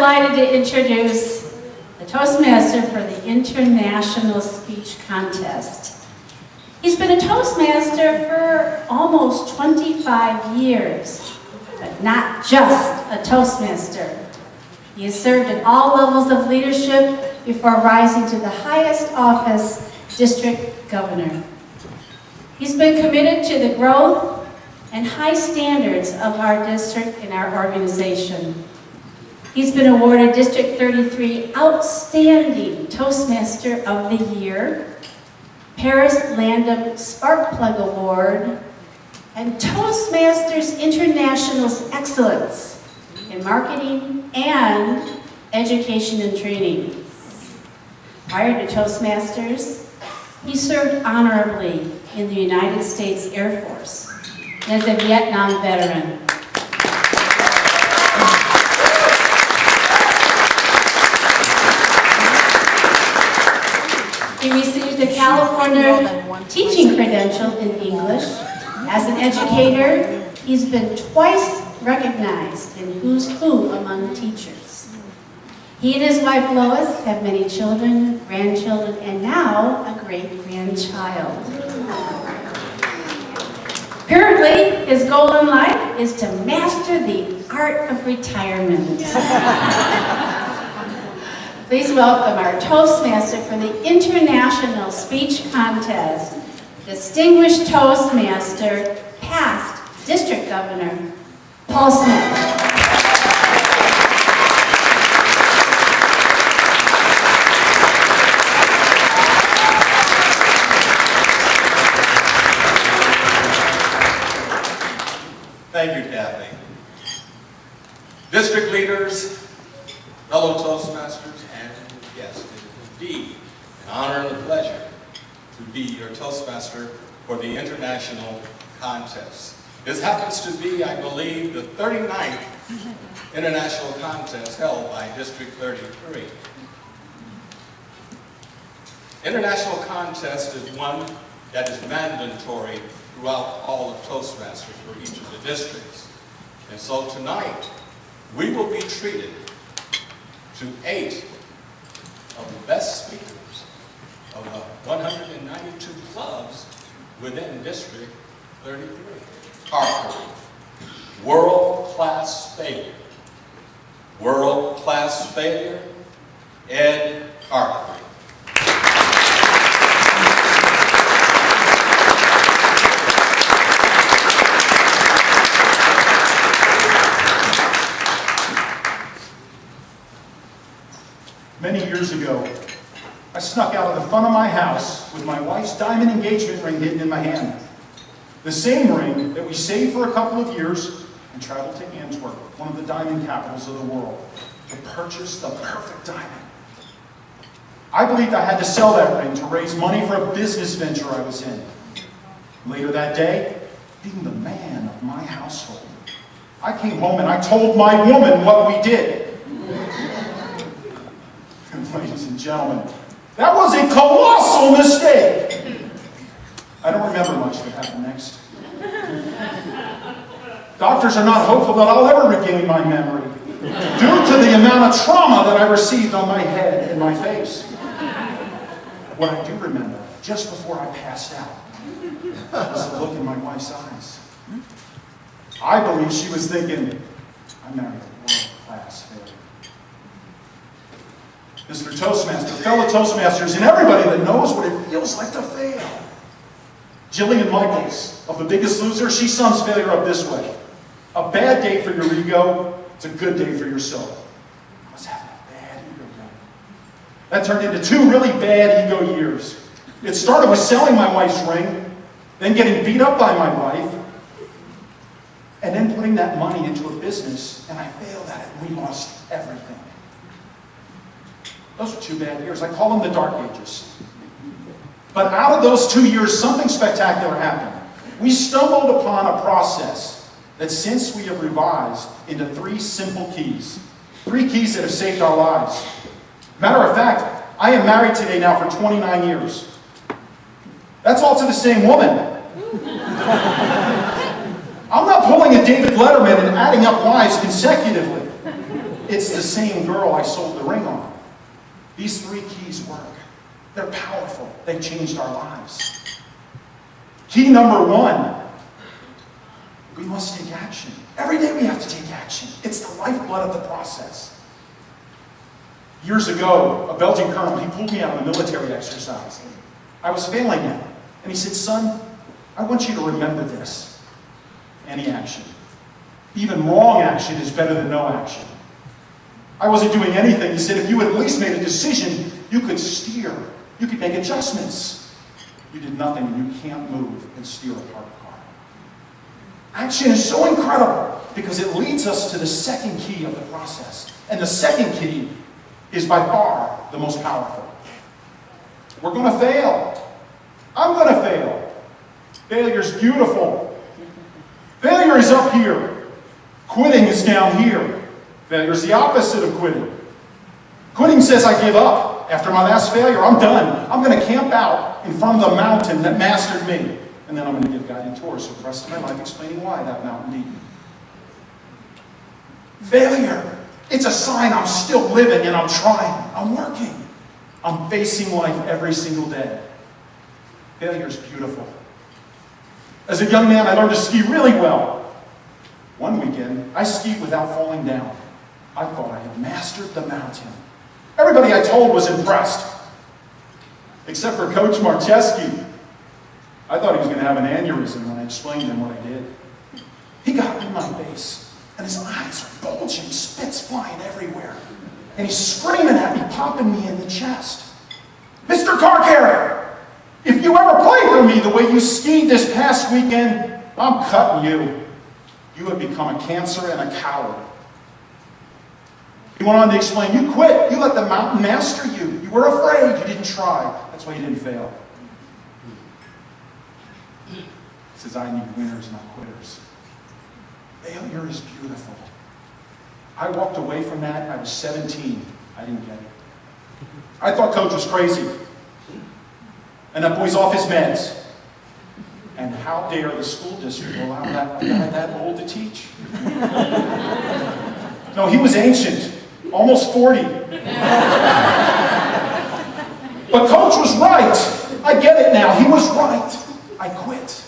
delighted to introduce the Toastmaster for the International Speech Contest. He's been a Toastmaster for almost 25 years, but not just a Toastmaster. He has served at all levels of leadership before rising to the highest office, District Governor. He's been committed to the growth and high standards of our district and our organization. He's been awarded District 33 Outstanding Toastmaster of the Year, Paris Landum Spark Plug Award, and Toastmasters International's Excellence in Marketing and Education and Training. Prior to Toastmasters, he served honorably in the United States Air Force as a Vietnam veteran. He received the California Teaching Credential in English. As an educator, he's been twice recognized in Who's Who among teachers. He and his wife Lois have many children, grandchildren, and now a great-grandchild. Currently, his goal in life is to master the art of retirement. Please welcome our Toastmaster for the International Speech Contest, Distinguished Toastmaster, past District Governor, Paul Smith. Thank you, Kathy. District leaders, fellow Toastmasters, and guests, it is indeed an honor and a pleasure to be your Toastmaster for the International Contest. This happens to be, I believe, the 39th International Contest held by District 33. International Contest is one that is mandatory throughout all of Toastmasters for each of the districts. And so tonight, we will be treated to 8 of the best speakers of the 192 clubs within District 33. Harper, world-class failure. World-class failure, Ed Harper. Many years ago, I snuck out of the front of my house with my wife's diamond engagement ring hidden in my hand. The same ring that we saved for a couple of years and traveled to Antwerp, one of the diamond capitals of the world, to purchase the perfect diamond. I believed I had to sell that ring to raise money for a business venture I was in. Later that day, being the man of my household, I came home and I told my woman what we did. Ladies and gentlemen, that was a colossal mistake. I don't remember much of what happened next. Doctors are not hopeful that I'll ever regain my memory due to the amount of trauma that I received on my head and my face. What I do remember, just before I passed out, was the look in my wife's eyes. I believe she was thinking, I married a world-class failure. Mr. Toastmaster, fellow Toastmasters, and everybody that knows what it feels like to fail. Jillian Michaels, of The Biggest Loser, she sums failure up this way. A bad day for your ego, it's a good day for your soul. I was having a bad ego day. That turned into 2 really bad ego years. It started with selling my wife's ring, then getting beat up by my wife, and then putting that money into a business, and I failed at it, and we lost everything. Those were 2 bad years. I call them the dark ages. But out of those 2 years, something spectacular happened. We stumbled upon a process that since we have revised into 3 simple keys. 3 keys that have saved our lives. Matter of fact, I am married today now for 29 years. That's all to the same woman. I'm not pulling a David Letterman and adding up wives consecutively. it's the same girl I sold the ring on. These 3 keys work. They're powerful. They've changed our lives. Key number 1, we must take action. Every day we have to take action. It's the lifeblood of the process. Years ago, a Belgian colonel, he pulled me out of a military exercise. I was failing at it. And he said, son, I want you to remember this. Any action, even wrong action, is better than no action. I wasn't doing anything. He said, if you had at least made a decision, you could steer. You could make adjustments. You did nothing, and you can't move and steer a parked car. Action is so incredible because it leads us to the second key of the process. And the second key is by far the most powerful. We're going to fail. I'm going to fail. Failure's beautiful. Failure is up here. Quitting is down here. Failure is the opposite of quitting. Quitting says I give up. After my last failure, I'm done. I'm going to camp out in front of the mountain that mastered me. And then I'm going to give guided tours for the rest of my life explaining why that mountain beat me. Failure. It's a sign I'm still living and I'm trying. I'm working. I'm facing life every single day. Failure is beautiful. As a young man, I learned to ski really well. One weekend, I skied without falling down. I thought I had mastered the mountain. Everybody I told was impressed, except for Coach Marcheski. I thought he was going to have an aneurysm when I explained to him what I did. He got in my face, and his eyes are bulging, spit's flying everywhere. And he's screaming at me, popping me in the chest. Mr. Car Carrier, if you ever play for me the way you skied this past weekend, I'm cutting you. You have become a cancer and a coward. He went on to explain, you quit. You let the mountain master you. You were afraid. You didn't try. That's why you didn't fail. He says, I need winners, not quitters. Failure is beautiful. I walked away from that. I was 17. I didn't get it. I thought Coach was crazy. And that boy's off his meds. And how dare the school district allow that guy that old to teach? No, he was ancient, almost 40. But Coach was right. I get it now. He was right. I quit.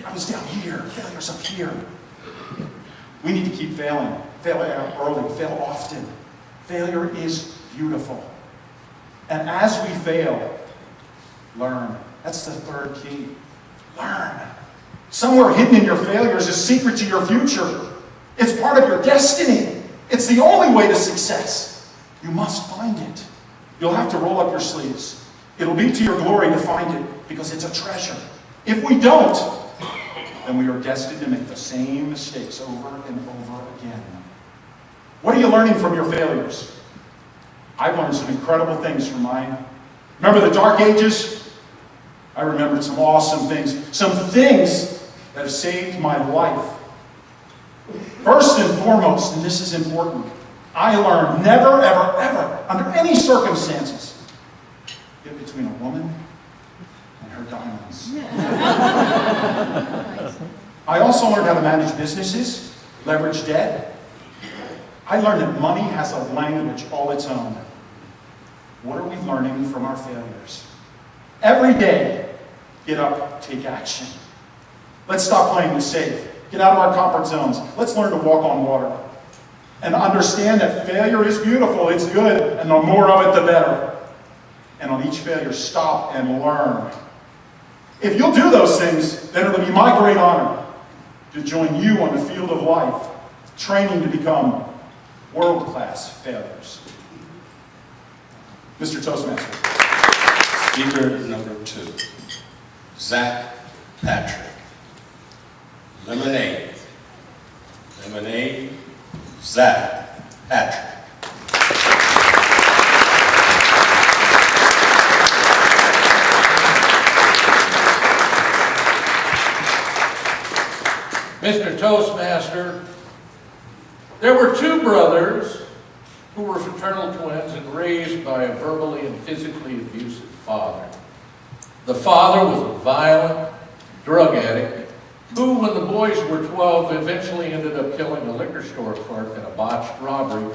I was down here. Failure's up here. We need to keep failing. Fail early. Fail often. Failure is beautiful. And as we fail, learn. That's the third key. Learn. Somewhere hidden in your failure is a secret to your future. It's part of your destiny. It's the only way to success. You must find it. You'll have to roll up your sleeves. It'll be to your glory to find it because it's a treasure. If we don't, then we are destined to make the same mistakes over and over again. What are you learning from your failures? I've learned some incredible things from mine. Remember the dark ages? I remembered some awesome things. Some things that have saved my life. First and foremost, and this is important, I learned never, ever, ever, under any circumstances, get between a woman and her diamonds. I also learned how to manage businesses, leverage debt. I learned that money has a language all its own. What are we learning from our failures? Every day, get up, take action. Let's stop playing the safe. Get out of our comfort zones. Let's learn to walk on water. And understand that failure is beautiful, it's good, and the more of it, the better. And on each failure, stop and learn. If you'll do those things, then it'll be my great honor to join you on the field of life, training to become world-class failures. Mr. Toastmaster. Speaker number 2, Zach Patrick. Lemonade. Lemonade, Zach Patrick. Mr. Toastmaster, there were 2 brothers who were fraternal twins and raised by a verbally and physically abusive father. The father was a violent drug addict who, when the boys were 12, eventually ended up killing a liquor store clerk in a botched robbery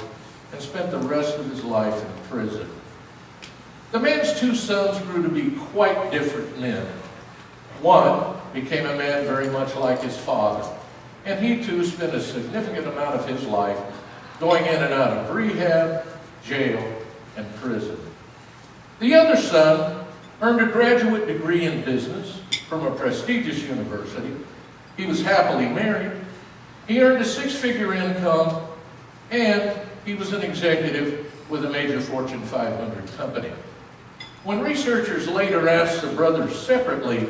and spent the rest of his life in prison. The man's two sons grew to be quite different men. One became a man very much like his father, and he too spent a significant amount of his life going in and out of rehab, jail, and prison. The other son earned a graduate degree in business from a prestigious university. He was happily married. He earned a six-figure income, and he was an executive with a major Fortune 500 company. When researchers later asked the brothers separately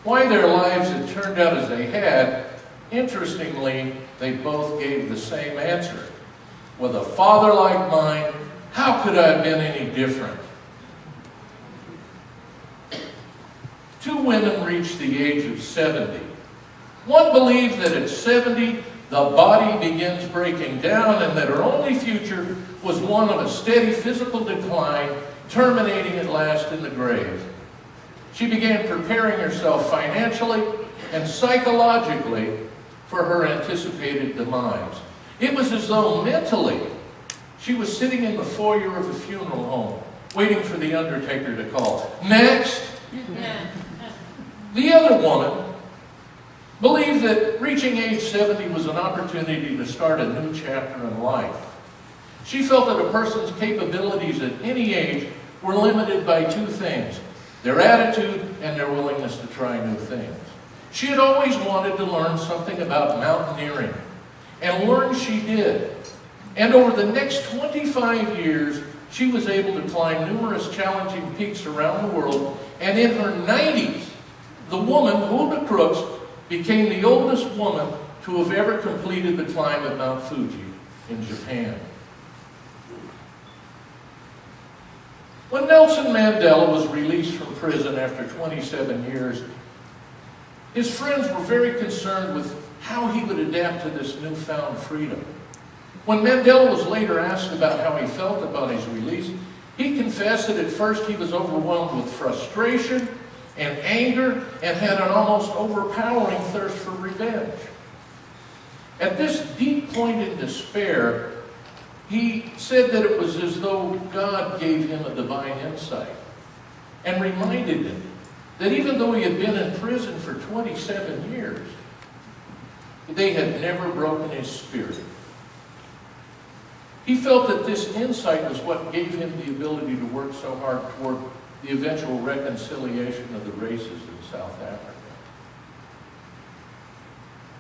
why their lives had turned out as they had, interestingly, they both gave the same answer. With a father like mine, how could I have been any different? Two women reached the age of 70. One believed that at 70, the body begins breaking down and that her only future was one of a steady physical decline, terminating at last in the grave. She began preparing herself financially and psychologically for her anticipated demise. It was as though mentally she was sitting in the foyer of a funeral home, waiting for the undertaker to call, "Next!" The other woman believed that reaching age 70 was an opportunity to start a new chapter in life. She felt that a person's capabilities at any age were limited by two things: their attitude and their willingness to try new things. She had always wanted to learn something about mountaineering, and learn she did. And over the next 25 years, she was able to climb numerous challenging peaks around the world, and in her 90s, the woman, Hulda Crooks, became the oldest woman to have ever completed the climb of Mount Fuji in Japan. When Nelson Mandela was released from prison after 27 years, his friends were very concerned with how he would adapt to this newfound freedom. When Mandela was later asked about how he felt about his release, he confessed that at first he was overwhelmed with frustration and anger and had an almost overpowering thirst for revenge. At this deep point in despair, he said that it was as though God gave him a divine insight and reminded him that even though he had been in prison for 27 years, they had never broken his spirit. He felt that this insight was what gave him the ability to work so hard toward the eventual reconciliation of the races in South Africa.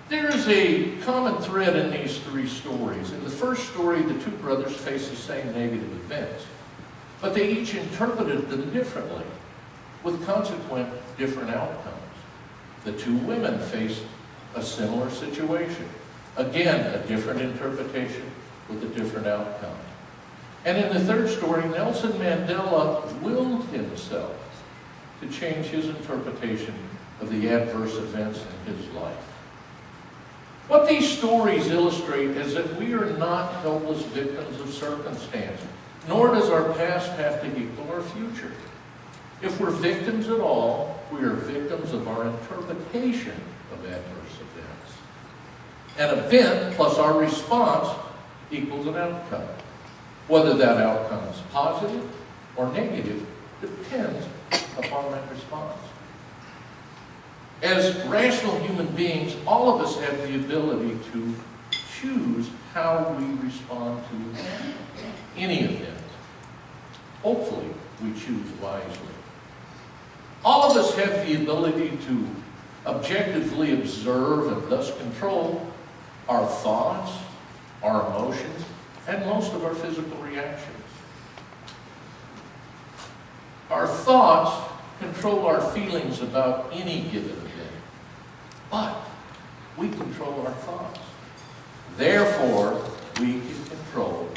There is a common thread in these three stories. In the first story, the two brothers face the same negative events, but they each interpreted them differently, with consequent different outcomes. The two women faced a similar situation. Again, a different interpretation with a different outcome. And in the third story, Nelson Mandela willed himself to change his interpretation of the adverse events in his life. What these stories illustrate is that we are not helpless victims of circumstance, nor does our past have to equal our future. If we're victims at all, we are victims of our interpretation of adverse events. An event plus our response equals an outcome. Whether that outcome is positive or negative depends upon that response. As rational human beings, all of us have the ability to choose how we respond to any event. Hopefully, we choose wisely. All of us have the ability to objectively observe and thus control our thoughts, our emotions, and most of our physical reactions. Our thoughts control our feelings about any given event, but we control our thoughts. Therefore, we can control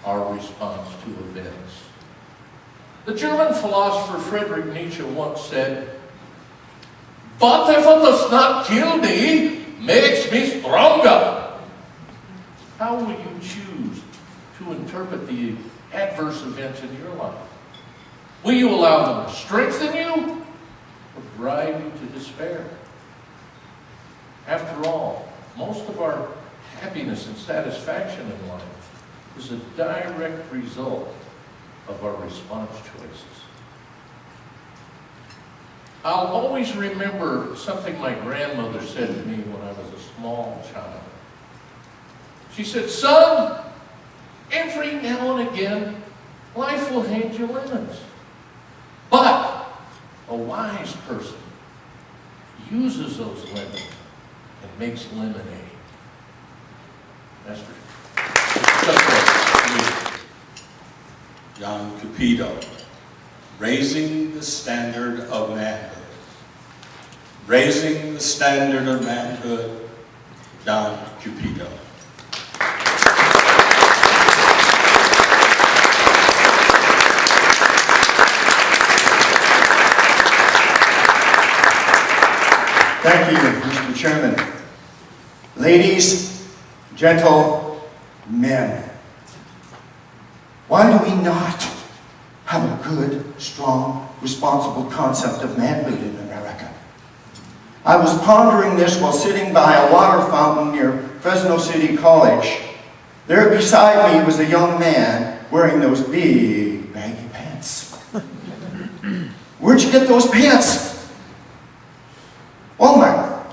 our response to events. The German philosopher Friedrich Nietzsche once said, "Whatever does not kill me makes me stronger." How will you choose to interpret the adverse events in your life? Will you allow them to strengthen you or drive you to despair? After all, most of our happiness and satisfaction in life is a direct result of our response choices. I'll always remember something my grandmother said to me when I was a small child. She said, "Son, every now and again, life will hand you lemons. But a wise person uses those lemons and makes lemonade." Master. John Cupido, raising the standard of manhood. Raising the standard of manhood, John Cupido. Thank you, Mr. Chairman. Ladies, gentlemen, why do we not have a good, strong, responsible concept of manhood in America? I was pondering this while sitting by a water fountain near Fresno City College. There beside me was a young man wearing those big, baggy pants. Where'd you get those pants? Walmart.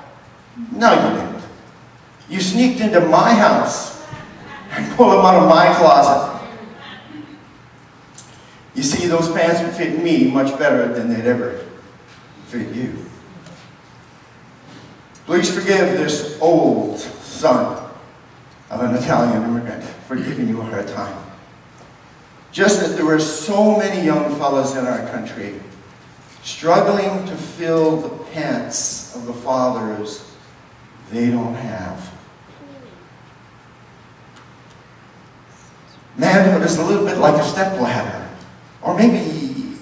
No, you didn't. You sneaked into my house and pulled them out of my closet. You see, those pants would fit me much better than they'd ever fit you. Please forgive this old son of an Italian immigrant for giving you a hard time. Just that there were so many young fellas in our country struggling to fill the pants of the fathers they don't have. Manhood is a little bit like a stepladder, or maybe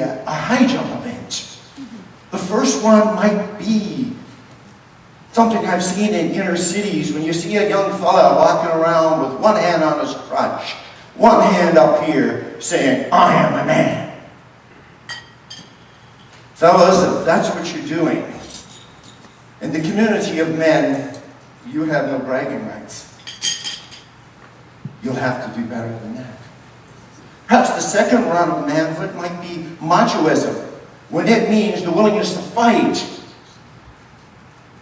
a high jump event. The first one might be something I've seen in inner cities when you see a young fella walking around with one hand on his crutch, one hand up here saying, "I am a man." Fellas, if that's what you're doing, in the community of men, you have no bragging rights. You'll have to do better than that. Perhaps the second run of manhood might be machoism, when it means the willingness to fight.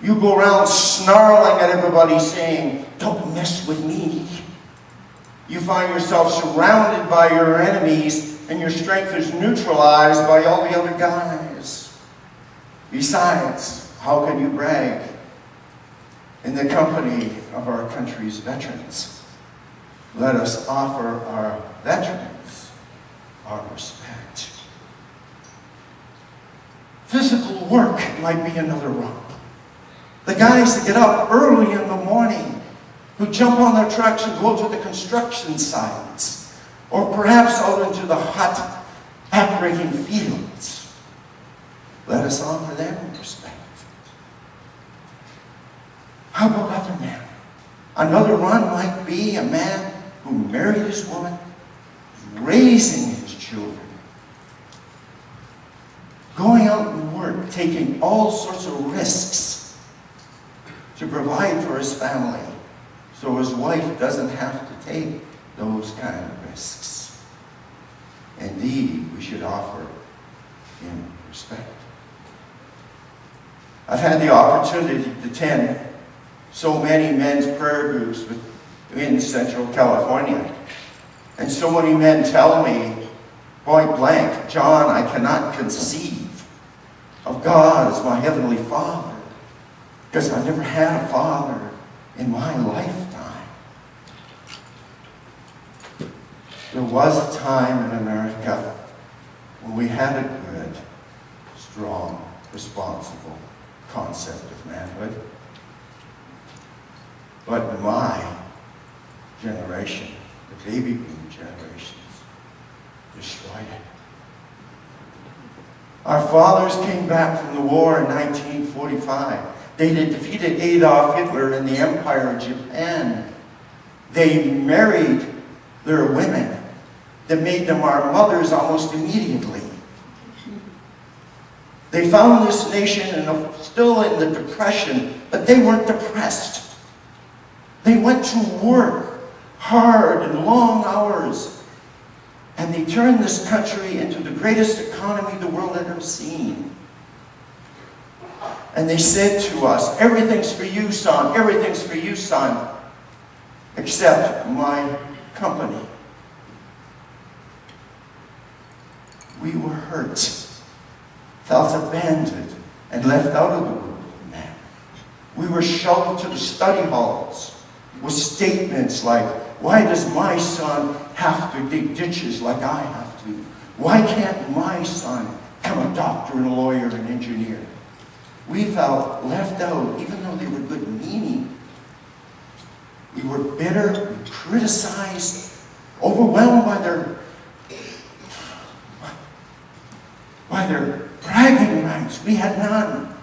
You go around snarling at everybody saying, "Don't mess with me." You find yourself surrounded by your enemies and your strength is neutralized by all the other guys. Besides, how can you brag in the company of our country's veterans? Let us offer our veterans our respect. Physical work might be another rung. The guys that get up early in the morning, who jump on their trucks and go to the construction sites, or perhaps out into the hot, back-breaking fields. Let us offer them respect. How about other men? Another run might be a man who married his woman, raising his children, going out and work, taking all sorts of risks to provide for his family, so his wife doesn't have to take those kind of risks. Indeed, we should offer him respect. I've had the opportunity to attend so many men's prayer groups in Central California, and so many men tell me point blank, "John, I cannot conceive of God as my Heavenly Father because I never had a father in my lifetime." There was a time in America when we had a good, strong, responsible concept of manhood. But my generation, the baby boom generations, destroyed it. Our fathers came back from the war in 1945. They had defeated Adolf Hitler in the Empire of Japan. They married their women that made them our mothers almost immediately. They found this nation still in the Depression, but they weren't depressed. They went to work hard and long hours. And they turned this country into the greatest economy the world had ever seen. And they said to us, everything's for you, son, everything's for you, son, except my company. We were hurt, felt abandoned, and left out of the world of man. We were shoved to the study halls with statements like, why does my son have to dig ditches like I have to? Why can't my son become a doctor and a lawyer and engineer? We felt left out, even though they were good meaning. We were bitter, we criticized, overwhelmed by their bragging rights. We had none.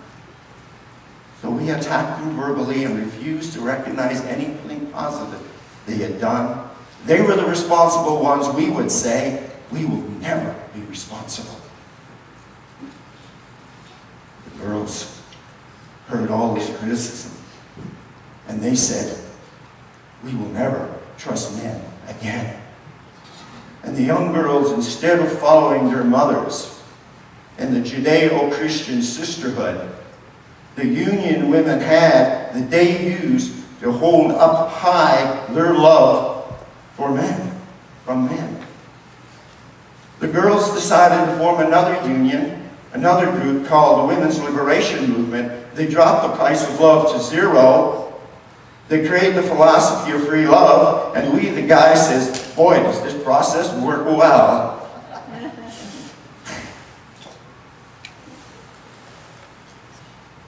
So we attacked them verbally and refused to recognize anything positive they had done. They were the responsible ones. We would say, we will never be responsible. The girls heard all this criticism, and they said, we will never trust men again. And the young girls, instead of following their mothers in the Judeo-Christian sisterhood, the union women had that they used to hold up high their love for men, from men. The girls decided to form another union, another group called the Women's Liberation Movement. They dropped the price of love to zero. They created the philosophy of free love, and we, the guy, says, boy, does this process work well.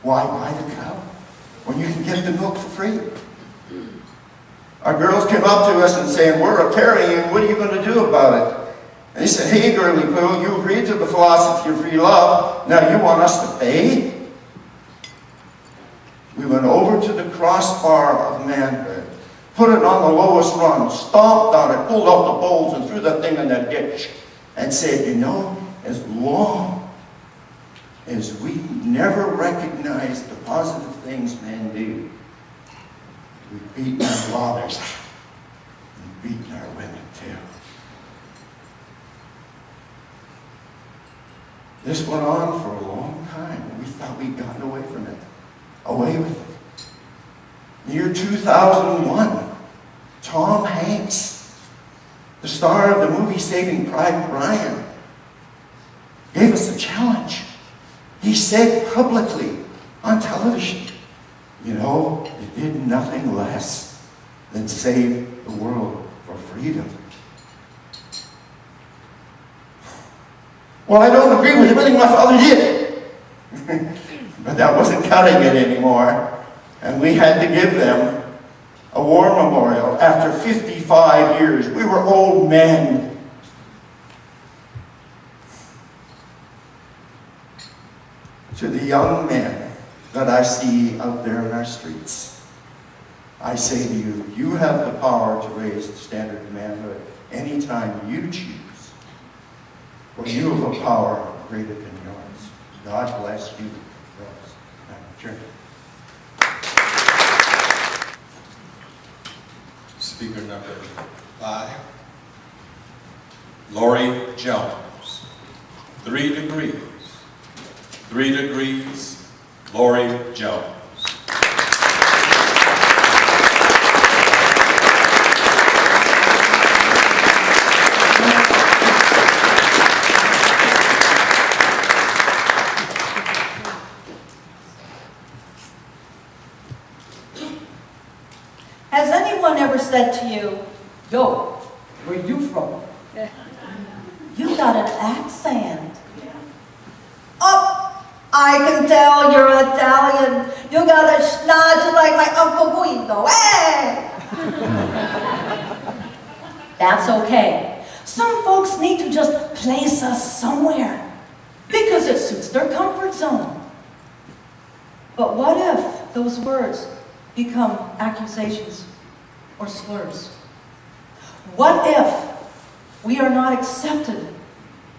Why buy the cow when you can get the milk for free? Our girls came up to us and saying, we're a Rotarian, what are you going to do about it? And they said, hey, girly poo, you agreed to the philosophy of free love, now you want us to pay? We went over to the crossbar of manhood, put it on the lowest rung, stomped on it, pulled out the bowls and threw the thing in the ditch, and said, you know, as long as we never recognize the positive things men do, we've beaten our fathers and beaten our women too. This went on for a long time, and we thought we'd gotten away from it, away with it. In the year 2001, Tom Hanks, the star of the movie Saving Private Ryan, gave us a challenge. He said publicly on television, you know, it did nothing less than save the world for freedom. Well, I don't agree with everything my father did. But that wasn't cutting it anymore. And we had to give them a war memorial after 55 years. We were old men. To the young men that I see out there in our streets, I say to you, you have the power to raise the standard of manhood anytime you choose. For you have a power greater than yours. God bless you. Sure. Speaker number 5, Lori Jones. 3 degrees. 3 degrees, Lori Jones. Has anyone ever said to you, yo, where you from? You got an accent. Oh, I can tell you're Italian. You got a schnoz like my Uncle Guido. Hey! That's okay. Some folks need to just place us somewhere because it suits their comfort zone. But what if those words become accusations or slurs? What if we are not accepted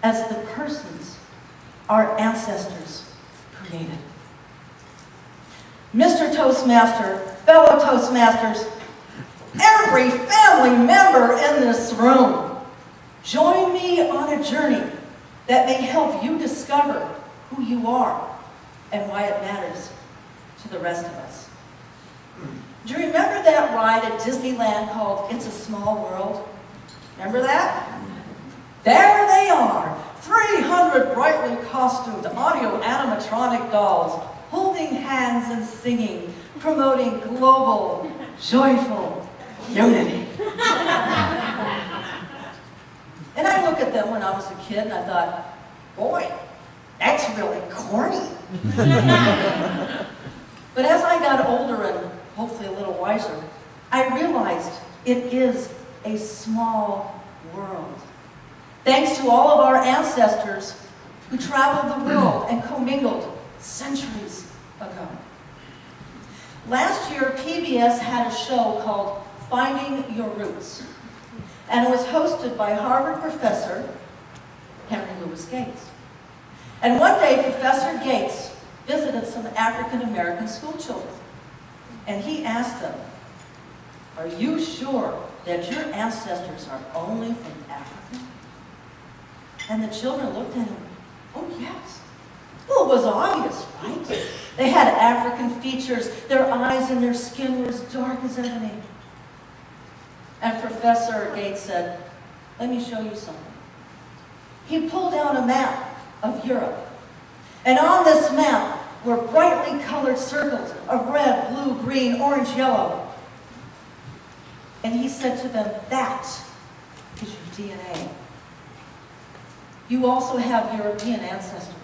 as the persons our ancestors created? Mr. Toastmaster, fellow Toastmasters, every family member in this room. Join me on a journey that may help you discover who you are and why it matters to the rest of us. Do you remember that ride at Disneyland called It's a Small World? Remember that? There they are, 300 brightly costumed audio animatronic dolls, holding hands and singing, promoting global, joyful unity. And I look at them when I was a kid and I thought, boy, that's really corny. But as I got older and hopefully a little wiser, I realized it is a small world. Thanks to all of our ancestors who traveled the world and commingled centuries ago. Last year, PBS had a show called Finding Your Roots, and it was hosted by Harvard professor Henry Louis Gates. And one day, Professor Gates visited some African-American school children, and he asked them, "Are you sure that your ancestors are only from Africa?" And the children looked at him, "Oh, yes." Well, it was obvious, right? They had African features. Their eyes and their skin were as dark as ebony. And Professor Gates said, "Let me show you something." He pulled out a map of Europe. And on this map were brightly colored circles of red, blue, green, orange, yellow. And he said to them, "That is your DNA. You also have European ancestors."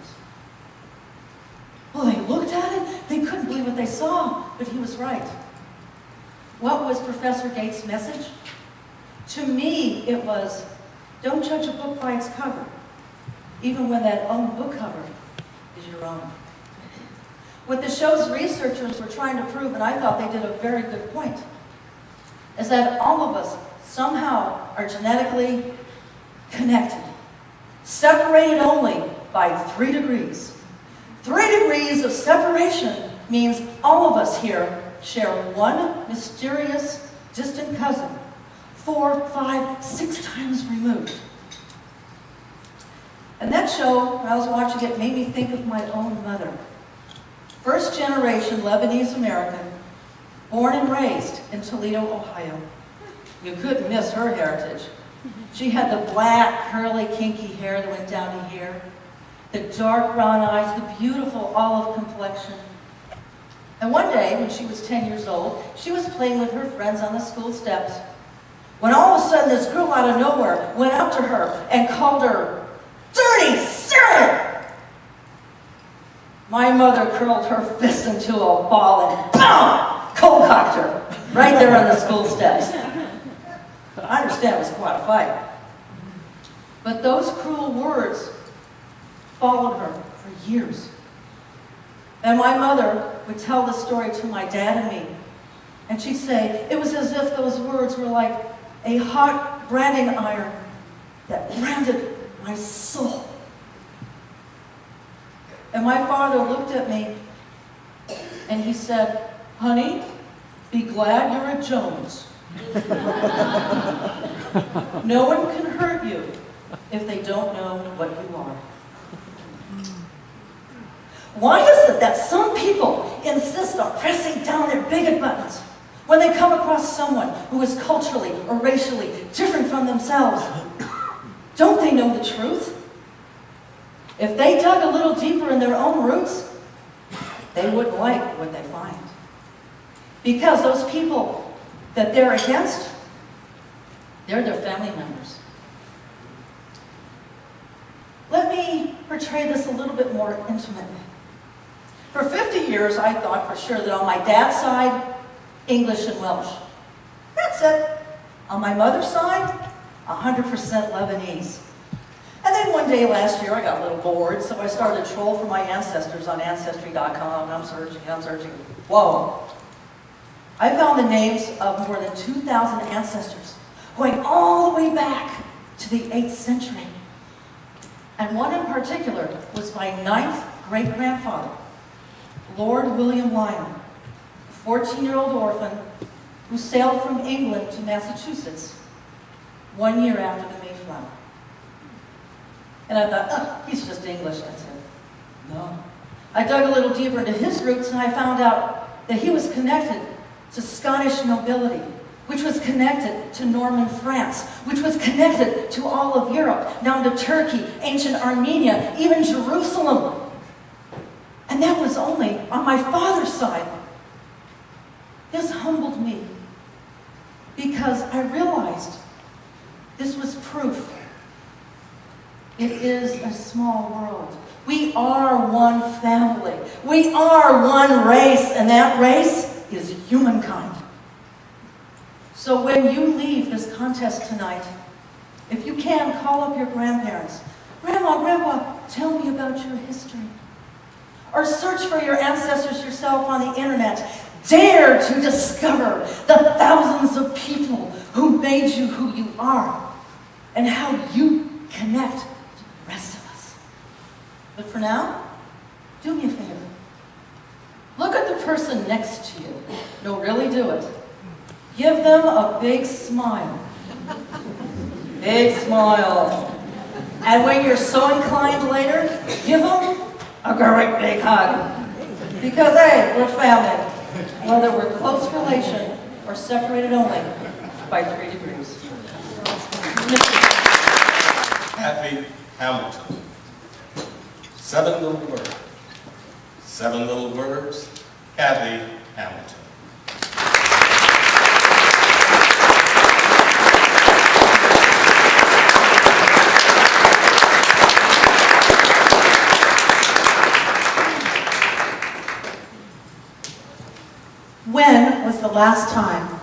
Well, they looked at it. They couldn't believe what they saw, but he was right. What was Professor Gates' message? To me, it was, don't judge a book by its cover, even when that own book cover is your own. What the show's researchers were trying to prove, and I thought they did a very good point, is that all of us somehow are genetically connected, separated only by 3 degrees. 3 degrees of separation means all of us here share one mysterious, distant cousin, 4, 5, 6 times removed. And that show, when I was watching it, made me think of my own mother. First generation Lebanese American, born and raised in Toledo, Ohio. You couldn't miss her heritage. She had the black, curly, kinky hair that went down to here, the dark brown eyes, the beautiful olive complexion. And one day, when she was 10 years old, she was playing with her friends on the school steps, when all of a sudden this girl out of nowhere went up to her and called her dirty Syrian. My mother curled her fist into a ball and boom, cold-cocked her right there on the school steps. I understand it was quite a fight. But those cruel words followed her for years. And my mother would tell the story to my dad and me. And she'd say, it was as if those words were like a hot branding iron that branded my soul. And my father looked at me and he said, "Honey, be glad you're a Jones. No one can hurt you if they don't know what you are." Why is it that some people insist on pressing down their bigot buttons when they come across someone who is culturally or racially different from themselves? Don't they know the truth? If they dug a little deeper in their own roots, they wouldn't like what they find. Because those people that they're against, they're their family members. Let me portray this a little bit more intimately. For 50 years, I thought for sure that on my dad's side, English and Welsh. That's it. On my mother's side, 100% Lebanese. And then one day last year, I got a little bored, so I started to troll for my ancestors on Ancestry.com, and I'm searching. Whoa. I found the names of more than 2,000 ancestors, going all the way back to the 8th century. And one in particular was my 9th great-grandfather, Lord William Lyon, a 14-year-old orphan who sailed from England to Massachusetts 1 year after the Mayflower. And I thought, oh, he's just English, that's it. No. I dug a little deeper into his roots and I found out that he was connected to Scottish nobility, which was connected to Norman France, which was connected to all of Europe, down to Turkey, ancient Armenia, even Jerusalem. And that was only on my father's side. This humbled me because I realized this was proof. It is a small world. We are one family. We are one race, and that race is humankind. So when you leave this contest tonight, if you can, call up your grandparents. Grandma, Grandpa, tell me about your history. Or search for your ancestors yourself on the internet. Dare to discover the thousands of people who made you who you are and how you connect to the rest of us. But for now, do me a favor. Look at the person next to you. No, really do it. Give them a big smile. Big smile. And when you're so inclined later, give them a great big hug. Because, hey, we're family. Whether we're close relation or separated only by 3 degrees. Kathy Hamilton. 7 little words. 7 little words. Kathy Hamilton. When was the last time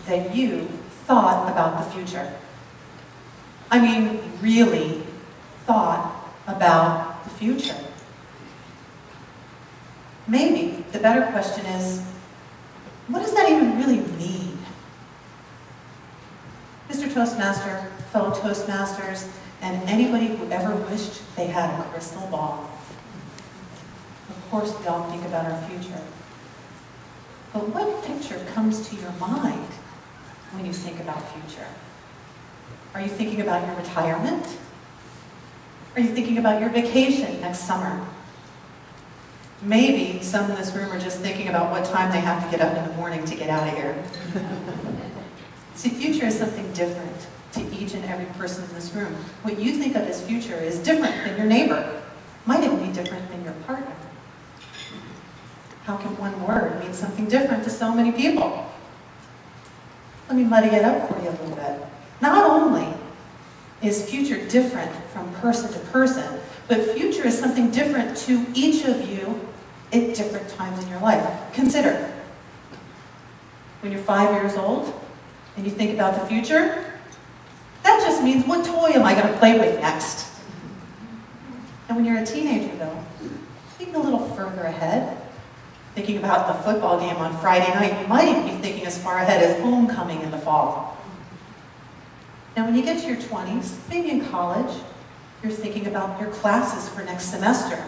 that you thought about the future? I mean, really thought about the future? Maybe the better question is, what does that even really mean? Mr. Toastmaster, fellow Toastmasters, and anybody who ever wished they had a crystal ball. Of course, we all think about our future. But what picture comes to your mind when you think about future? Are you thinking about your retirement? Are you thinking about your vacation next summer? Maybe some in this room are just thinking about what time they have to get up in the morning to get out of here. See, future is something different to each and every person in this room. What you think of as future is different than your neighbor. Might even be different than your partner. How can one word mean something different to so many people? Let me muddy it up for you a little bit. Not only is future different from person to person, but future is something different to each of you at different times in your life. Consider, when you're 5 years old and you think about the future, that just means, what toy am I going to play with next? And when you're a teenager, though, think a little further ahead. Thinking about the football game on Friday night, you might even be thinking as far ahead as homecoming in the fall. Now, when you get to your 20s, maybe in college, you're thinking about your classes for next semester.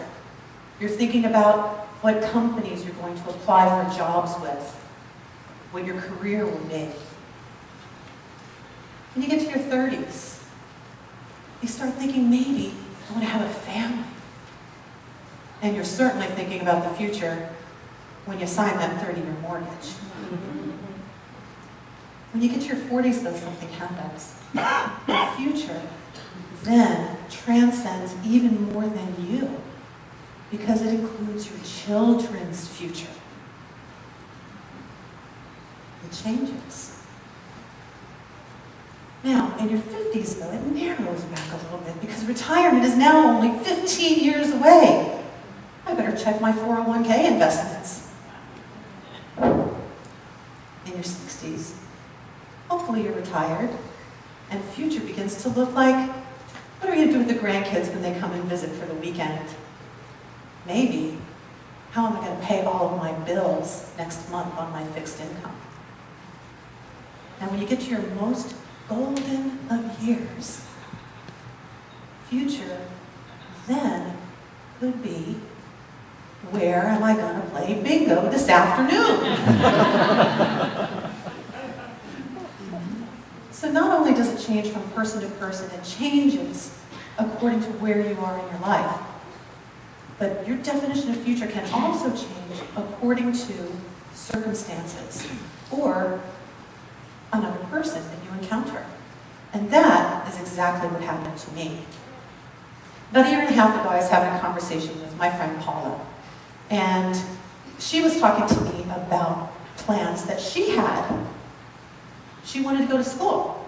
You're thinking about what companies you're going to apply for jobs with, what your career will be. When you get to your 30s, you start thinking, maybe I want to have a family. And you're certainly thinking about the future when you sign that 30-year mortgage. When you get to your 40s, though, something happens. The future then transcends even more than you, because it includes your children's future. It changes. Now, in your 50s, though, it narrows back a little bit, because retirement is now only 15 years away. I better check my 401k investments. In your 60s, hopefully you're retired, and future begins to look like, what are we going to do with the grandkids when they come and visit for the weekend? Maybe, how am I going to pay all of my bills next month on my fixed income? And when you get to your most golden of years, future then could be, where am I going to play bingo this afternoon? change from person to person. It changes according to where you are in your life. But your definition of future can also change according to circumstances or another person that you encounter. And that is exactly what happened to me. About a year and a half ago, I was having a conversation with my friend Paula. And she was talking to me about plans that she had. She wanted to go to school.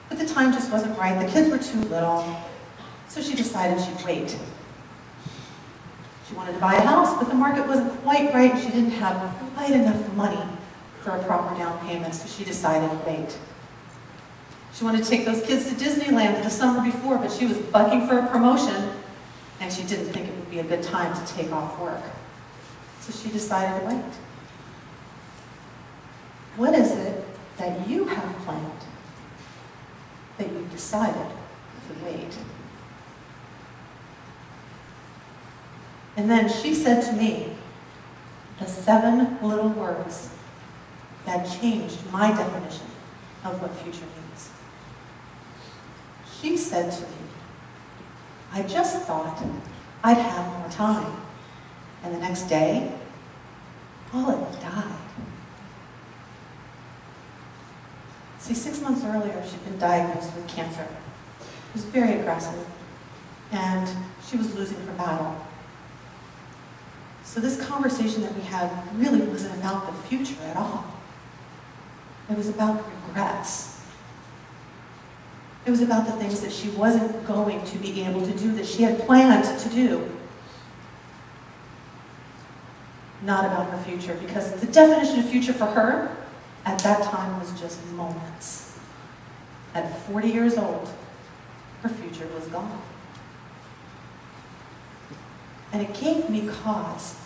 But the time just wasn't right. The kids were too little. So she decided she'd wait. She wanted to buy a house, but the market wasn't quite right. And she didn't have quite enough money for a proper down payment, so she decided to wait. She wanted to take those kids to Disneyland the summer before, but she was bucking for a promotion, and she didn't think it would be a good time to take off work. So she decided to wait. What is it that you have planned that you've decided to wait? And then she said to me the 7 little words that changed my definition of what future means. She said to me, I just thought I'd have more time. And the next day, Paula died. See, 6 months earlier, she'd been diagnosed with cancer. It was very aggressive, and she was losing her battle. So this conversation that we had really wasn't about the future at all. It was about regrets. It was about the things that she wasn't going to be able to do, that she had planned to do. Not about her future, because the definition of future for her at that time was just moments. At 40 years old, her future was gone. And it gave me cause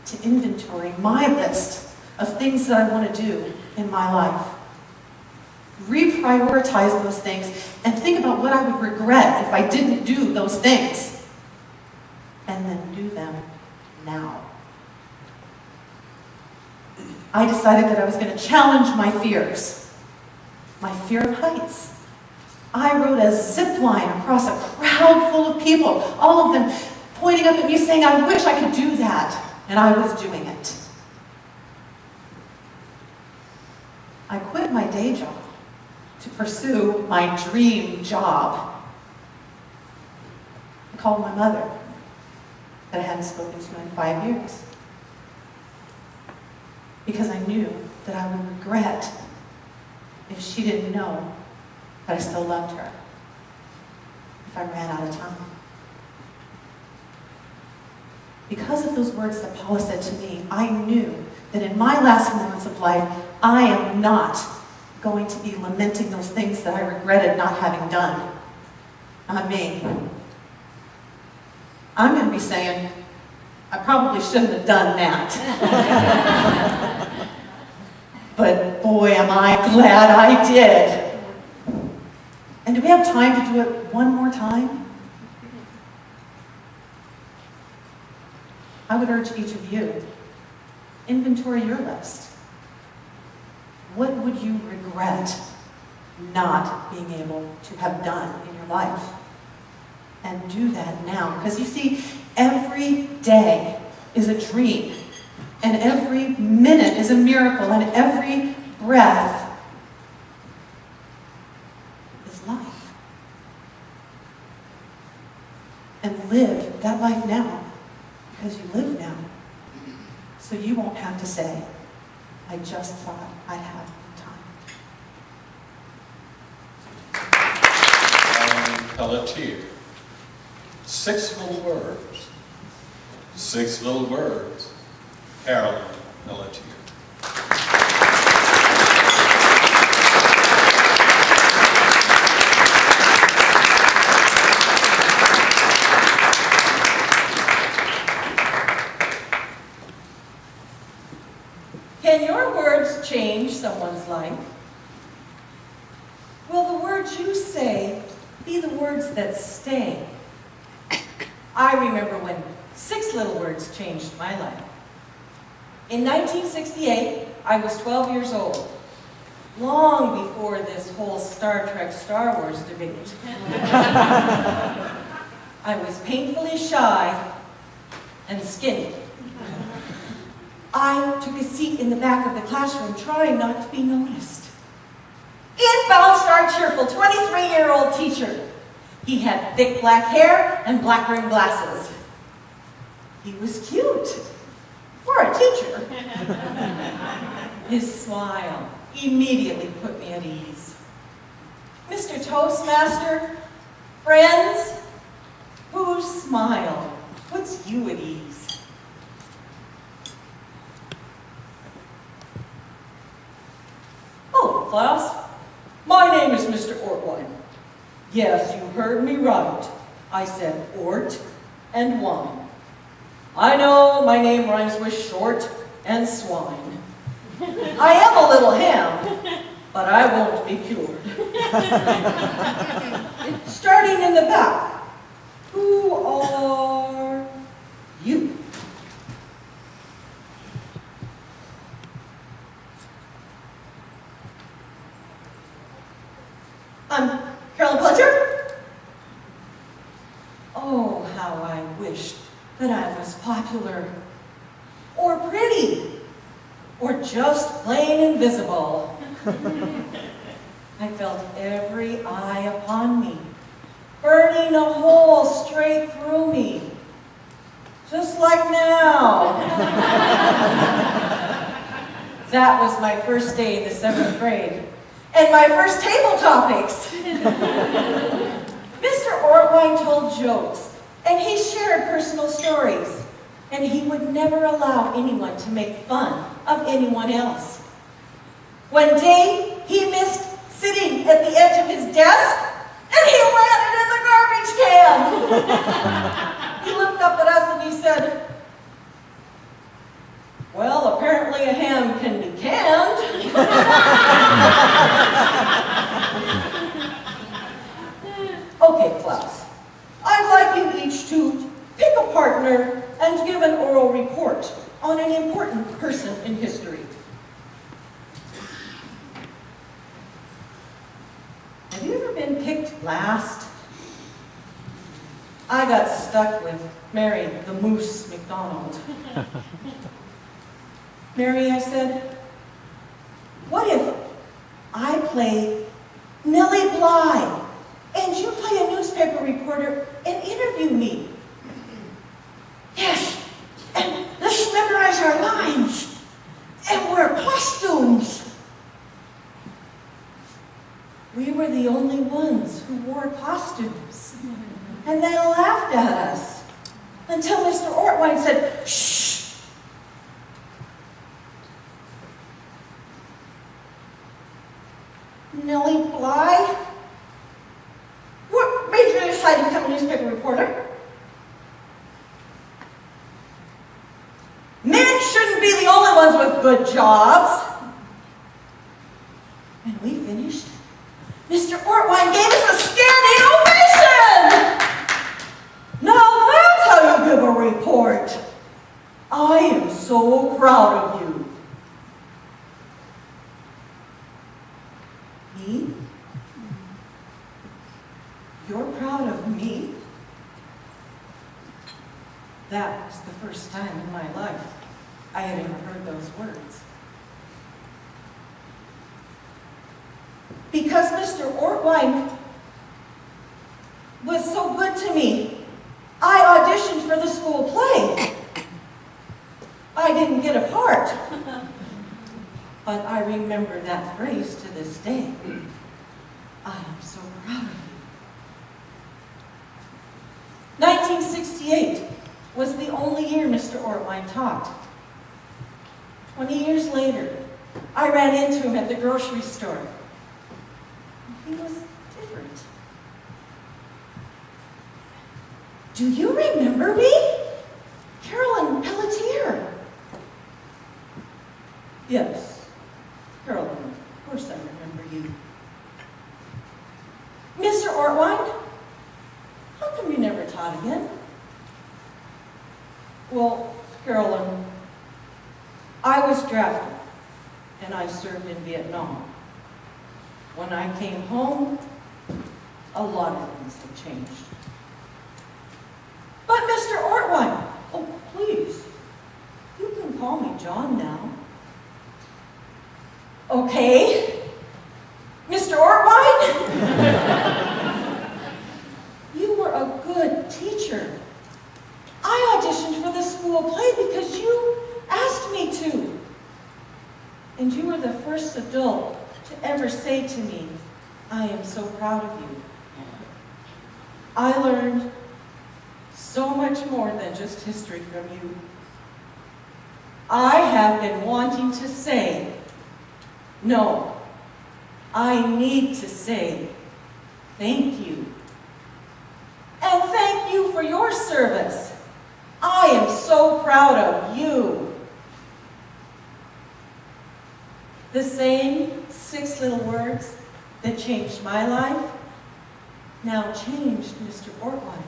to inventory my list of things that I want to do in my life. Reprioritize those things and think about what I would regret if I didn't do those things. And then do them now. I decided that I was going to challenge my fears. My fear of heights. I rode a zip line across a crowd full of people, all of them pointing up at me saying, I wish I could do that. And I was doing it. I quit my day job to pursue my dream job. I called my mother that I hadn't spoken to in 5 years. Because I knew that I would regret if she didn't know that I still loved her, if I ran out of time. Because of those words that Paula said to me, I knew that in my last moments of life, I am not going to be lamenting those things that I regretted not having done. Not me. I'm going to be saying, I probably shouldn't have done that. But boy, am I glad I did. And do we have time to do it one more time? I would urge each of you, inventory your list. What would you regret not being able to have done in your life? And do that now. Because you see, every day is a dream. And every minute is a miracle. And every breath is life. And live that life now. Because you live now. So you won't have to say, I just thought I'd have time. Pelletier. 6 little words. 6 little words. Carolyn Pelletier. Can your words change someone's life? Will the words you say be the words that stay? I remember when 6 little words changed my life. In 1968, I was 12 years old. long before this whole Star Trek, Star Wars debate. I was painfully shy and skinny. I took a seat in the back of the classroom, trying not to be noticed. In bounced our cheerful 23-year-old teacher. He had thick black hair and black rimmed glasses. He was cute for a teacher. His smile immediately put me at ease. Mr. Toastmaster, friends, whose smile puts you at ease? Hello, class. My name is Mr. Ortwine. Yes, you heard me right. I said Ort and wine. I know my name rhymes with short and swine. I am a little ham, but I won't be cured. Starting in the back, who are you? I'm Carolyn Pletcher. Oh, how I wished that I was popular, or pretty, or just plain invisible. I felt every eye upon me, burning a hole straight through me, just like now. That was my first day in the 7th grade, and my first table topics. Mr. Ortwine told jokes, and he shared personal stories, and he would never allow anyone to make fun of anyone else. One day, he missed sitting at the edge of his desk, and he landed in the garbage can. He looked up at us and he said, "Well, apparently a ham can be canned." Okay, class, I'd like you each to pick a partner and give an oral report on an important person in history. Have you ever been picked last? I got stuck with Mary the Moose McDonald. Mary, I said, what if I play Nellie Bly and you play a newspaper reporter and interview me? Yes, and let's memorize our lines and wear costumes. We were the only ones who wore costumes, and they laughed at us until Mr. Ortwine said, "Shh." Nellie Bly? What made you decide to become a newspaper reporter? Men shouldn't be the only ones with good jobs. When we finished, Mr. Ortwine gave us a standing ovation! Now that's how you give a report. I am so proud of you. Me? You're proud of me? That was the first time in my life I had ever heard those words. Because Mr. Ortwine was so good to me, I auditioned for the school play. I didn't get a part, but I remember that phrase to this day. I am so proud of you. 1968 was the only year Mr. Ortwine taught. 20 years later, I ran into him at the grocery store. He was different. Do you remember me? Carolyn Pelletier. Yes, Carolyn, of course I remember you. Mr. Ortwine, how come you never taught again? Well, Carolyn, I was drafted and I served in Vietnam. When I came home, a lot of things had changed. But Mr. Ortwine, oh please, you can call me John now. Okay, Mr. Ortwine? You were a good teacher. I auditioned for the school play because you asked me to. And you were the first adult to ever say to me, I am so proud of you. I learned so much more than just history from you. I have been wanting to say, no, I need to say thank you. And thank you for your service. I am so proud of you. The same 6 little words that changed my life now changed Mr. Ortwine.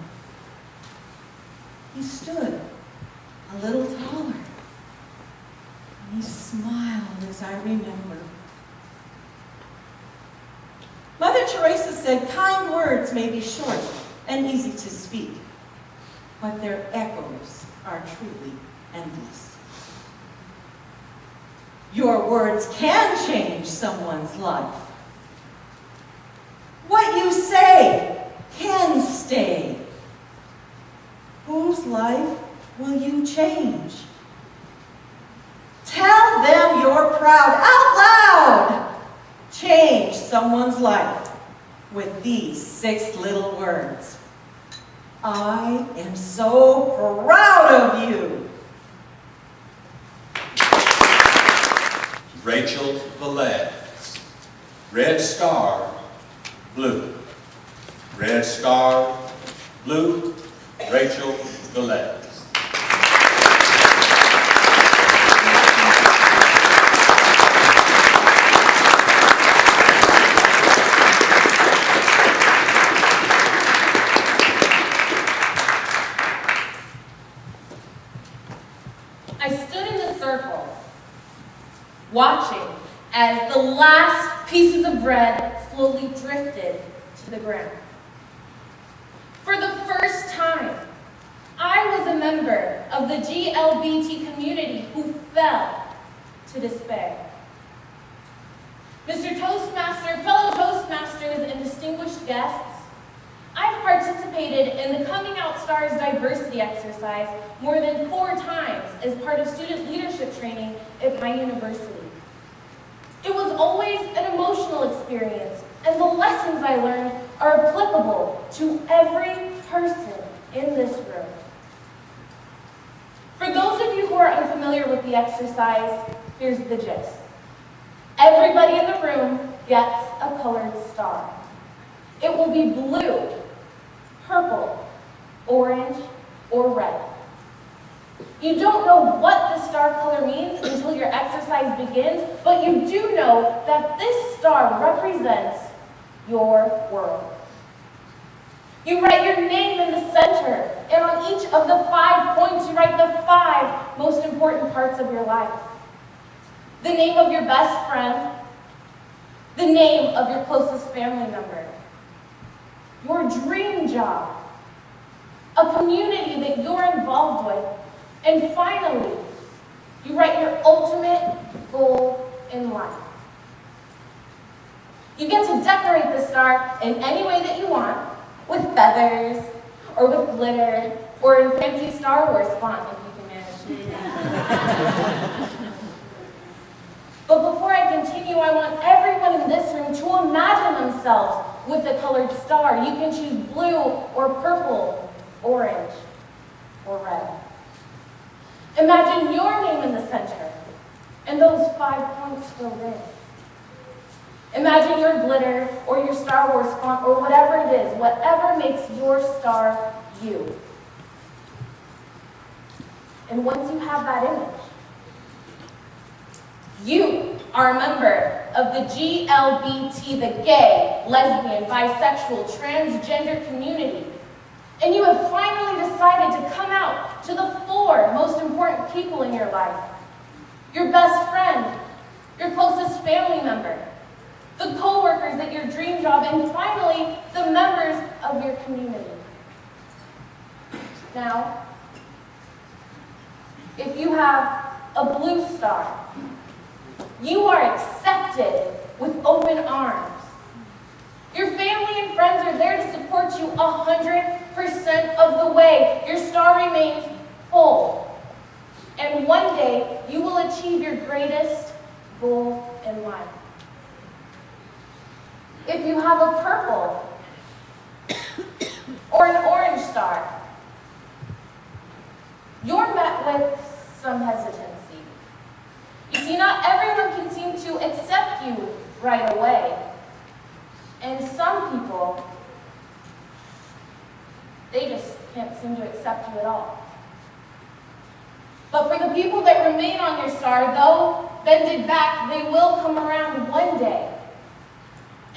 He stood a little taller, and he smiled as I remember. Mother Teresa said, kind words may be short and easy to speak, but their echoes are truly endless. Your words can change someone's life. What you say can stay. Whose life will you change? Tell them you're proud out loud. Change someone's life with these 6 little words. I am so proud of you. Rachel Velez. Red star, blue. Red star, blue. Rachel Velez. I stood in the circle, watching as the last pieces of bread slowly drifted to the ground. For the first time, I was a member of the GLBT community who fell to despair. Mr. Toastmaster, fellow Toastmasters, and distinguished guests, I've participated in the Coming Out Stars diversity exercise more than 4 times as part of student leadership training at my university. It was always an emotional experience, and the lessons I learned are applicable to every person in this room. For those of you who are unfamiliar with the exercise, here's the gist. Everybody in the room gets a colored star. It will be blue, purple, orange, or red. You don't know what the star color means until your exercise begins, but you do know that this star represents your world. You write your name in the center, and on each of the 5 points, you write the 5 most important parts of your life. The name of your best friend, the name of your closest family member, your dream job, a community that you're involved with, and finally, you write your ultimate goal in life. You get to decorate the star in any way that you want, with feathers, or with glitter, or in fancy Star Wars font, if you can manage. But before I continue, I want everyone in this room to imagine themselves with a colored star. You can choose blue, or purple, orange, or red. Imagine your name in the center, and those 5 points filled in. Imagine your glitter, or your Star Wars font, or whatever it is, whatever makes your star you. And once you have that image, you are a member of the GLBT, the gay, lesbian, bisexual, transgender community. And you have finally decided to come out to the 4 most important people in your life. Your best friend, your closest family member, the co-workers at your dream job, and finally, the members of your community. Now, if you have a blue star, you are accepted with open arms. Your family and friends are there to support you 100% of the way. Your star remains full. And one day, you will achieve your greatest goal in life. If you have a purple or an orange star, you're met with some hesitancy. You see, not everyone can seem to accept you right away. And some people, they just can't seem to accept you at all. But for the people that remain on your star, though bended back, they will come around one day.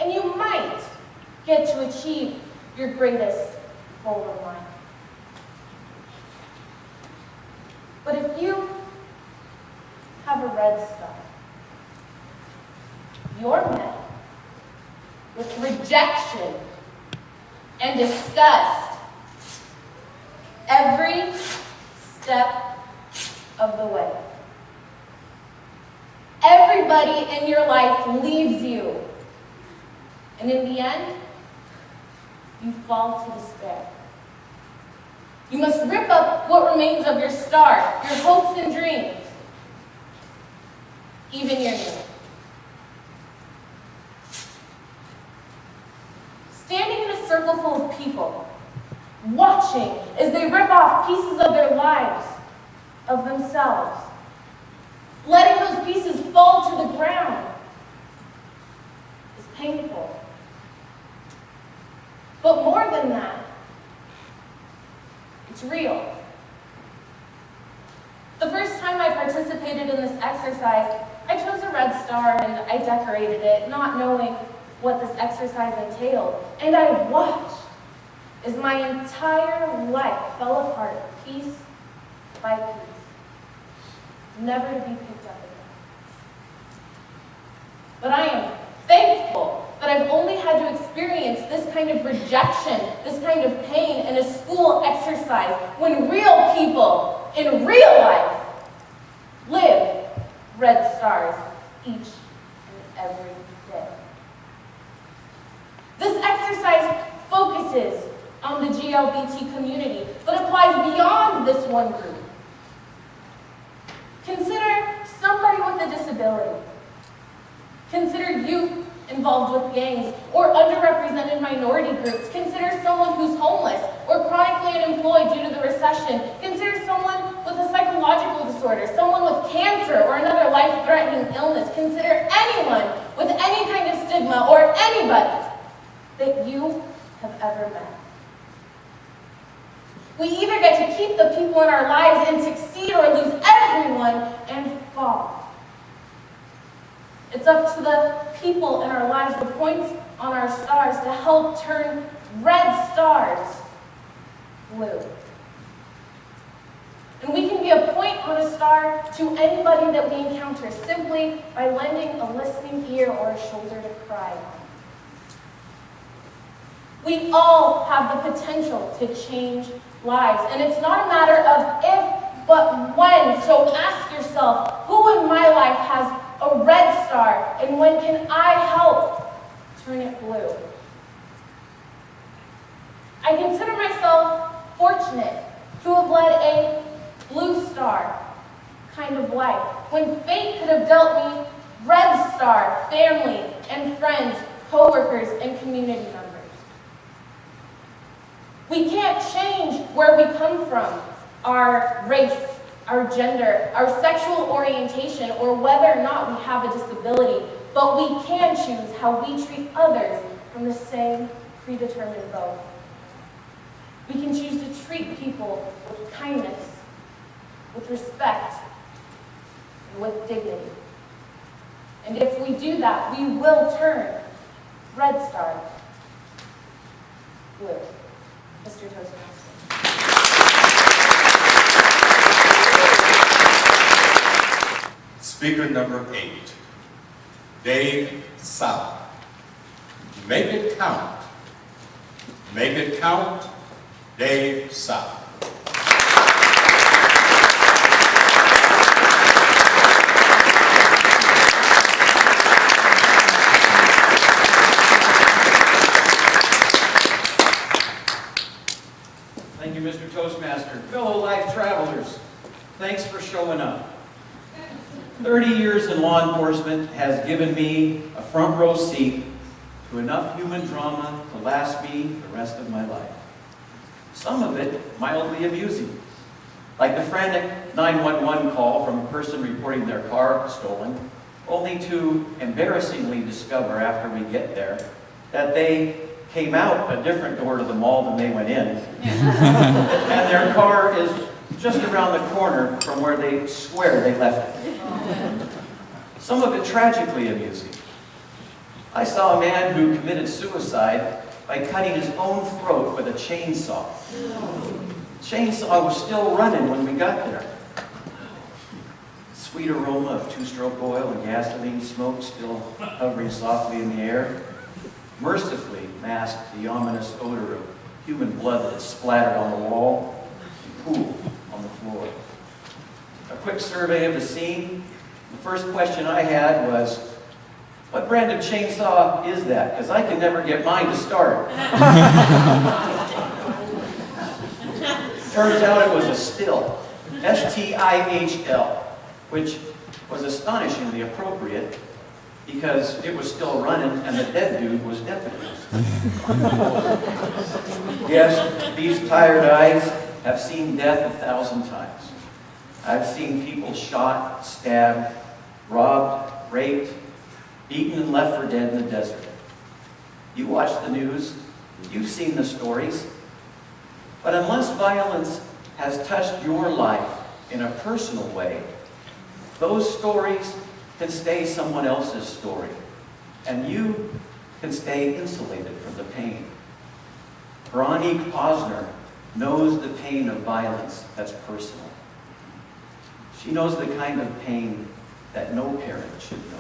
And you might get to achieve your greatest goal in life. But if you have a red star, you're met with rejection and disgust every step of the way. Everybody in your life leaves you. And in the end, you fall to despair. You must rip up what remains of your star, your hopes and dreams, even your name. Standing in a circle full of people, watching as they rip off pieces of their lives, of themselves, letting those pieces fall to the ground is painful. But more than that, it's real. The first time I participated in this exercise, I chose a red star and I decorated it, not knowing what this exercise entailed. And I watched as my entire life fell apart piece by piece, never to be picked up again. But I am thankful that I've only had to experience this kind of rejection, this kind of pain in a school exercise when real people in real life live red stars each and every day. This exercise focuses on the GLBT community, but applies beyond this one group. Consider somebody with a disability. Consider youth involved with gangs or underrepresented minority groups. Consider someone who's homeless or chronically unemployed due to the recession. Consider someone with a psychological disorder, someone with cancer or another life-threatening illness. Consider anyone with any kind of stigma or anybody that you have ever met. We either get to keep the people in our lives and succeed or lose everyone and fall. It's up to the people in our lives, the points on our stars, to help turn red stars blue. And we can be a point on a star to anybody that we encounter simply by lending a listening ear or a shoulder to cry on. We all have the potential to change lives, and it's not a matter of if, but when. So ask yourself, who in my life has a red star, and when can I help turn it blue? I consider myself fortunate to have led a blue star kind of life, when fate could have dealt me red star family and friends, co-workers, and community members. We can't change where we come from, our race, our gender, our sexual orientation, or whether or not we have a disability, but we can choose how we treat others from the same predetermined boat. We can choose to treat people with kindness, with respect, and with dignity. And if we do that, we will turn red star blue. Mr. Toastmaster. Speaker number 8, Dave South. Make it count. Make it count, Dave South. Thank you, Mr. Toastmaster. Fellow life travelers, thanks for showing up. 30 years in law enforcement has given me a front row seat to enough human drama to last me the rest of my life. Some of it mildly amusing, like the frantic 911 call from a person reporting their car stolen, only to embarrassingly discover after we get there that they came out a different door to the mall than they went in, and their car is just around the corner from where they swear they left it. Some of it tragically amusing. I saw a man who committed suicide by cutting his own throat with a chainsaw. The chainsaw was still running when we got there. Sweet aroma of two-stroke oil and gasoline smoke still hovering softly in the air mercifully masked the ominous odor of human blood that had splattered on the wall and pooled on the floor. A quick survey of the scene. The first question I had was, what brand of chainsaw is that? Because I can never get mine to start. Turns out it was a Stihl, S-T-I-H-L, which was astonishingly appropriate because it was still running and the dead dude was deafening. Yes, these tired eyes have seen death 1,000 times. I've seen people shot, stabbed, robbed, raped, beaten and left for dead in the desert. You watch the news, you've seen the stories. But unless violence has touched your life in a personal way, those stories can stay someone else's story, and you can stay insulated from the pain. Veronique Posner knows the pain of violence that's personal. She knows the kind of pain that no parent should know.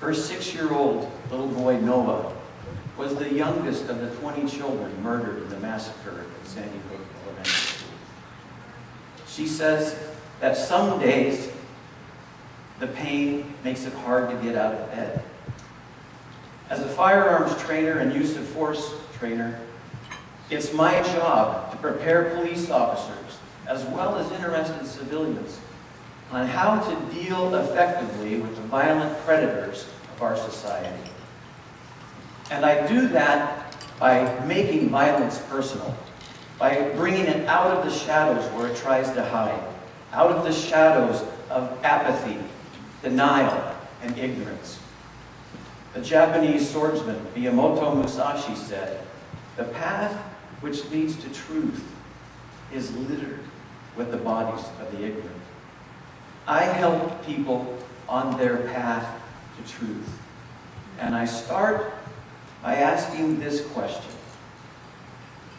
Her 6-year-old little boy, Noah, was the youngest of the 20 children murdered in the massacre at Sandy Hook Elementary School. She says that some days the pain makes it hard to get out of bed. As a firearms trainer and use of force trainer, it's my job to prepare police officers, as well as interested civilians, on how to deal effectively with the violent predators of our society. And I do that by making violence personal, by bringing it out of the shadows where it tries to hide, out of the shadows of apathy, denial, and ignorance. The Japanese swordsman Miyamoto Musashi said, "The path which leads to truth is littered with the bodies of the ignorant." I help people on their path to truth. And I start by asking this question: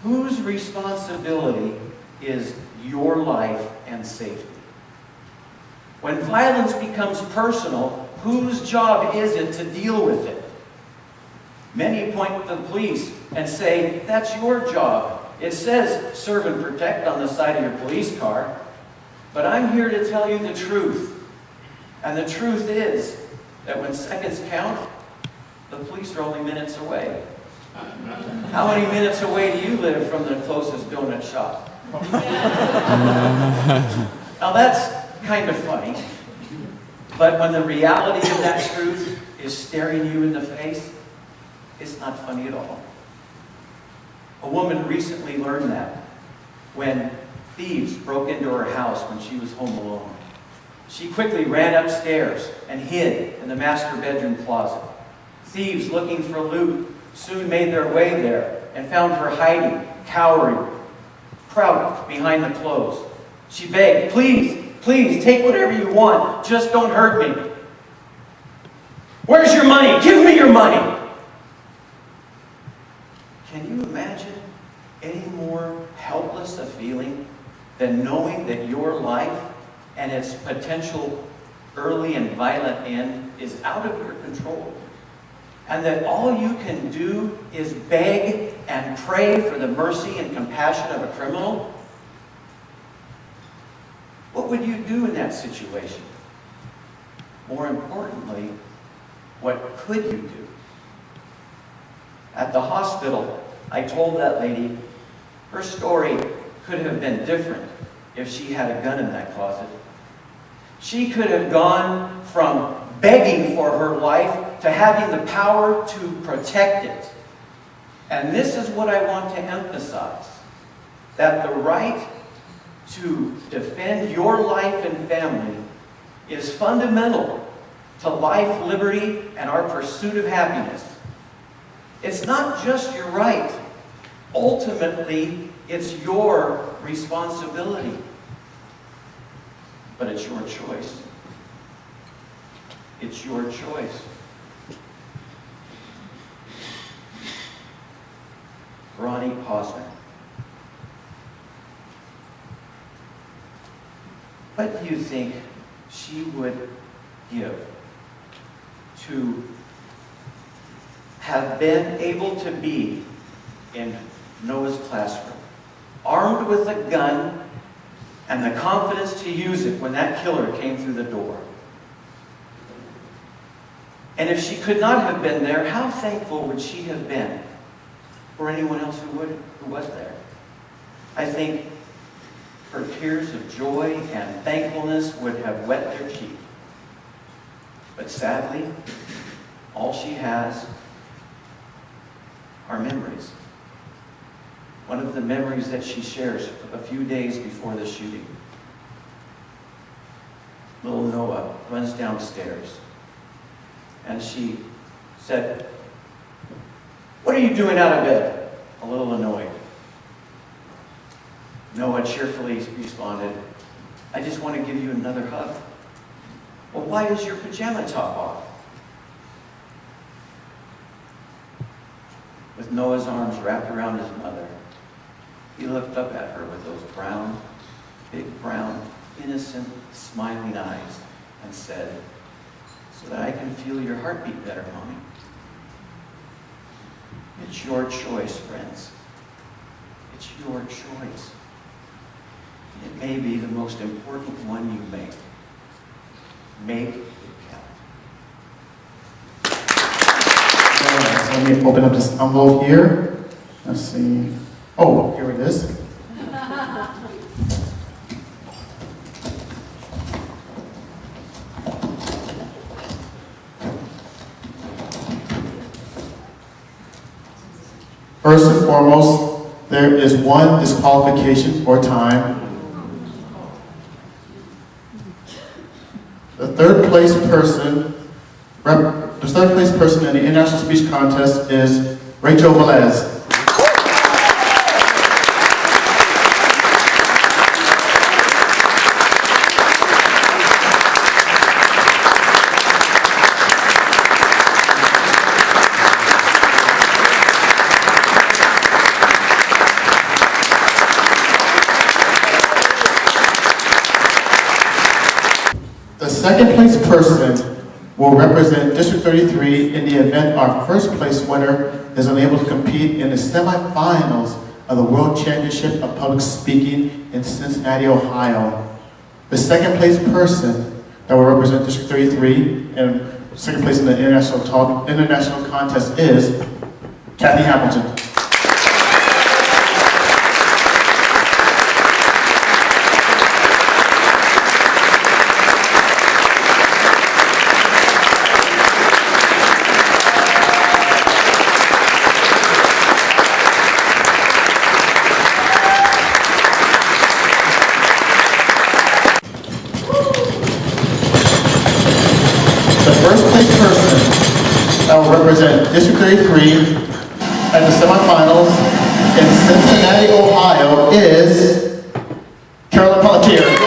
whose responsibility is your life and safety? When violence becomes personal, whose job is it to deal with it? Many point to the police and say, that's your job. It says serve and protect on the side of your police car. But I'm here to tell you the truth. And the truth is that when seconds count, the police are only minutes away. How many minutes away do you live from the closest donut shop? Now that's kind of funny, but when the reality of that truth is staring you in the face, it's not funny at all. A woman recently learned that when thieves broke into her house when she was home alone. She quickly ran upstairs and hid in the master bedroom closet. Thieves looking for loot soon made their way there and found her hiding, cowering, crouched behind the clothes. She begged, please, please, take whatever you want, just don't hurt me. Where's your money? Give me your money. Can you imagine any more helpless a feeling than knowing that your life and its potential early and violent end is out of your control? and that all you can do is beg and pray for the mercy and compassion of a criminal? What would you do in that situation? More importantly, what could you do? At the hospital, I told that lady her story could have been different if she had a gun in that closet. She could have gone from begging for her life to having the power to protect it. And this is what I want to emphasize, that the right to defend your life and family is fundamental to life, liberty, and our pursuit of happiness. It's not just your right. Ultimately, it's your responsibility. But it's your choice. It's your choice. Ronnie Posner. What do you think she would give to have been able to be in Noah's classroom, armed with a gun and the confidence to use it when that killer came through the door? And if she could not have been there, how thankful would she have been for anyone else who was there? I think her tears of joy and thankfulness would have wet their cheek. But sadly, all she has are memories. One of the memories that she shares a few days before the shooting. Little Noah runs downstairs, and she said, "What are you doing out of bed?" A little annoyed. Noah cheerfully responded, "I just want to give you another hug." "Well, why is your pajama top off?" With Noah's arms wrapped around his mother, he looked up at her with those brown, big brown, innocent, smiling eyes and said, "So that I can feel your heartbeat better, Mommy." It's your choice, friends. It's your choice. It may be the most important one you make. Make it count. All right, so let me open up this envelope here. Let's see. Oh, here it is. First and foremost, there is one disqualification for time. The third place person in the International Speech Contest is Rachel Velez. The second place person will represent District 33 in the event our first place winner is unable to compete in the semifinals of the World Championship of Public Speaking in Cincinnati, Ohio. The second place person that will represent District 33 and second place in the international contest is Kathy Hamilton. The first place person that will represent District 33 at the semifinals in Cincinnati, Ohio is Carolyn Pelletier.